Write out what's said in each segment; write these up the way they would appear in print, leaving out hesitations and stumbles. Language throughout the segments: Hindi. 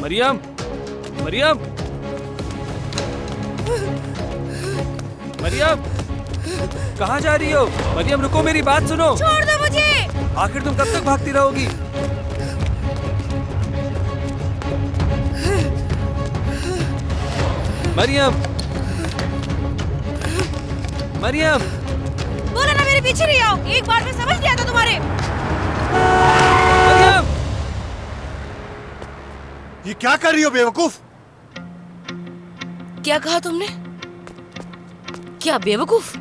मरियम, मरियम, मरियम, कहाँ जा रही हो? मरियम रुको, मेरी बात सुनो। छोड़ दो मुझे। आखिर तुम कब तक भागती रहोगी? मरियम, मरियम, बोला ना मेरे पीछे नहीं आओ। एक बार में समझ लिया था तुम्हारे। मरियम! ये क्या कर रही हो बेवकूफ? क्या कहा तुमने? क्या बेवकूफ?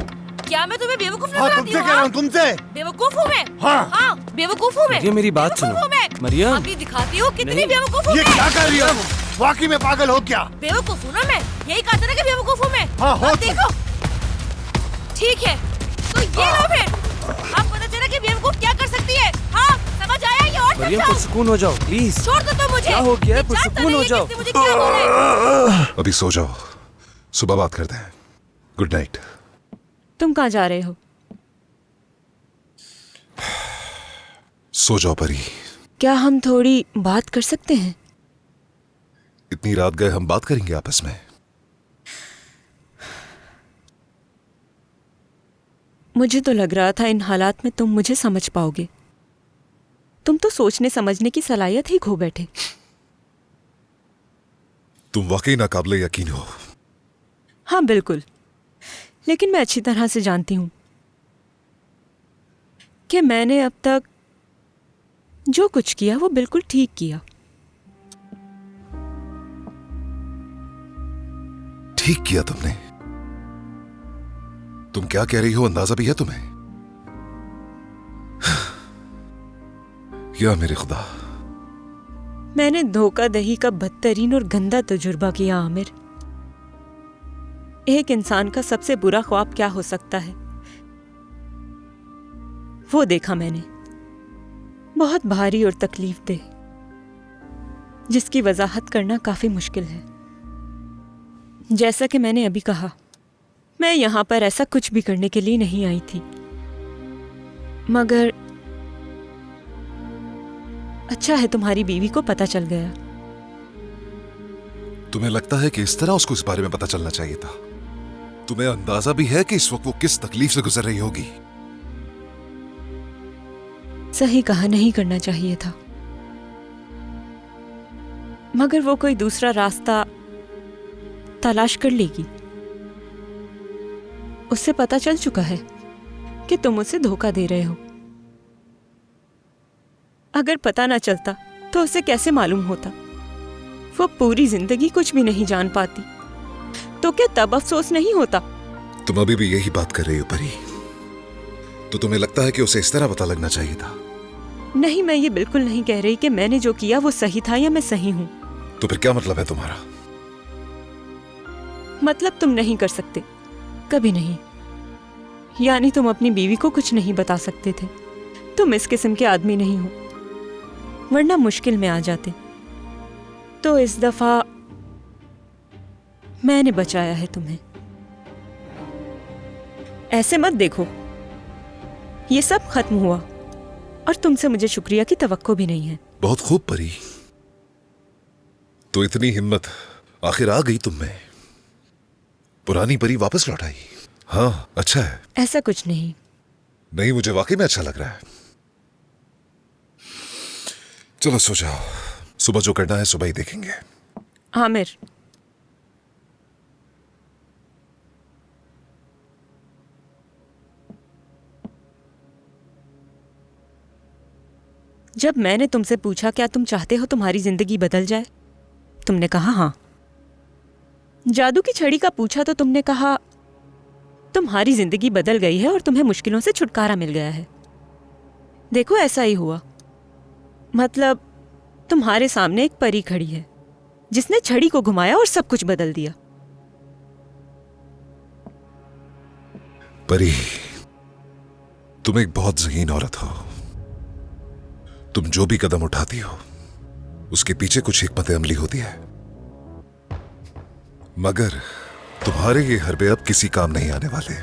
क्या मैं तुम्हें बेवकूफ नजर आती तुमसे हूँ? कह रहा हूँ, तुमसे। बेवकूफ हूँ मैं। हाँ। बेवकूफ हूँ मैं। ये मेरी बात बेवकूफ सुनो। हूँ मैं। मरियम। अभी दिखाती हूँ कितनी नहीं। बेवकूफ हूँ ये मैं। क्या कर रही हो? वाकई में पागल हो क्या? बेवकूफ हूँ ना मैं। यही कहा था ना कि बेवकूफ हूँ मैं। हाँ, हो अब तुम। देखो। ठीक है तो ये लो फिर। अब पता चला कि बेवकूफ क्या कर सकती है। हाँ समझ आया? ये और मरियम समझाओ। पुरसुकून हो जाओ प्लीज। छोड़ दो तो मुझे। क्या हो गया है? ये जानता पुरसुकून नहीं हो है जाओ। किसने मुझे क्या बोला है। अभी सो जाओ, सुबह बात करते हैं। Good night. तुम कहाँ जा रहे हो? सो जाओ परी। क्या हम थोड़ी बात कर सकते हैं? इतनी रात गए, हम बात करेंगे आपस में। मुझे तो लग रहा था इन हालात में तुम मुझे समझ पाओगे। तुम तो सोचने समझने की सलाहियत ही खो बैठे। तुम वाकई नाकाबिले यकीन हो। हाँ बिल्कुल, लेकिन मैं अच्छी तरह से जानती हूं कि मैंने अब तक जो कुछ किया वो बिल्कुल ठीक किया। ठीक किया तुमने? तुम क्या कह रही हो अंदाजा भी है तुम्हें? या मेरे खुदा। मैंने धोखाधड़ी का बदतरीन और गंदा तजुर्बा किया आमिर। एक इंसान का सबसे बुरा ख्वाब क्या हो सकता है वो देखा मैंने। बहुत भारी और तकलीफदेह, जिसकी वजाहत करना काफी मुश्किल है। जैसा कि मैंने अभी कहा, मैं यहां पर ऐसा कुछ भी करने के लिए नहीं आई थी, मगर अच्छा है तुम्हारी बीवी को पता चल गया। तुम्हें लगता है कि इस तरह उसको इस बारे में पता चलना चाहिए था? तुम्हें अंदाजा भी है कि इस वक्त वो किस तकलीफ से गुजर रही होगी? सही कहा, नहीं करना चाहिए था, मगर वो कोई दूसरा रास्ता तलाश कर लेगी। उससे पता चल चुका है कि तुम उसे धोखा दे रहे हो। अगर पता ना चलता तो उसे कैसे मालूम होता? वो पूरी जिंदगी कुछ भी नहीं जान पाती, तो क्या तब अफसोस नहीं होता? तुम अभी भी यही बात कर रही हो परी? तो तुम्हें लगता है कि उसे इस तरह पता लगना चाहिए था? नहीं, मैं ये बिल्कुल नहीं कह रही कि मैंने जो किया वो सही था या मैं सही हूं। तो फिर क्या मतलब है तुम्हारा? मतलब तुम नहीं कर सकते, कभी नहीं। यानी तुम अपनी बीवी को कुछ नहीं बता सकते थे। तुम इस किस्म के आदमी नहीं हो, वरना मुश्किल में आ जाते। तो इस दफा मैंने बचाया है तुम्हें। ऐसे मत देखो, ये सब खत्म हुआ और तुमसे मुझे शुक्रिया की तवक्को भी नहीं है। बहुत खूब परी, तो इतनी हिम्मत आखिर आ गई तुम में। पुरानी परी वापस लौट आई। हाँ अच्छा है। ऐसा कुछ नहीं। नहीं, मुझे वाकई में अच्छा लग रहा है। चलो सो जाओ, सुबह जो करना है सुबह ही देखेंगे। आमिर, जब मैंने तुमसे पूछा क्या तुम चाहते हो तुम्हारी जिंदगी बदल जाए, तुमने कहा हाँ। जादू की छड़ी का पूछा तो तुमने कहा तुम्हारी जिंदगी बदल गई है और तुम्हें मुश्किलों से छुटकारा मिल गया है। देखो ऐसा ही हुआ। मतलब तुम्हारे सामने एक परी खड़ी है जिसने छड़ी को घुमाया और सब कुछ बदल दिया। परी, तुम एक बहुत ज़हीन औरत हो। तुम जो भी कदम उठाती हो उसके पीछे कुछ हिकमत अमली होती है, मगर तुम्हारे ये हरबे अब किसी काम नहीं आने वाले।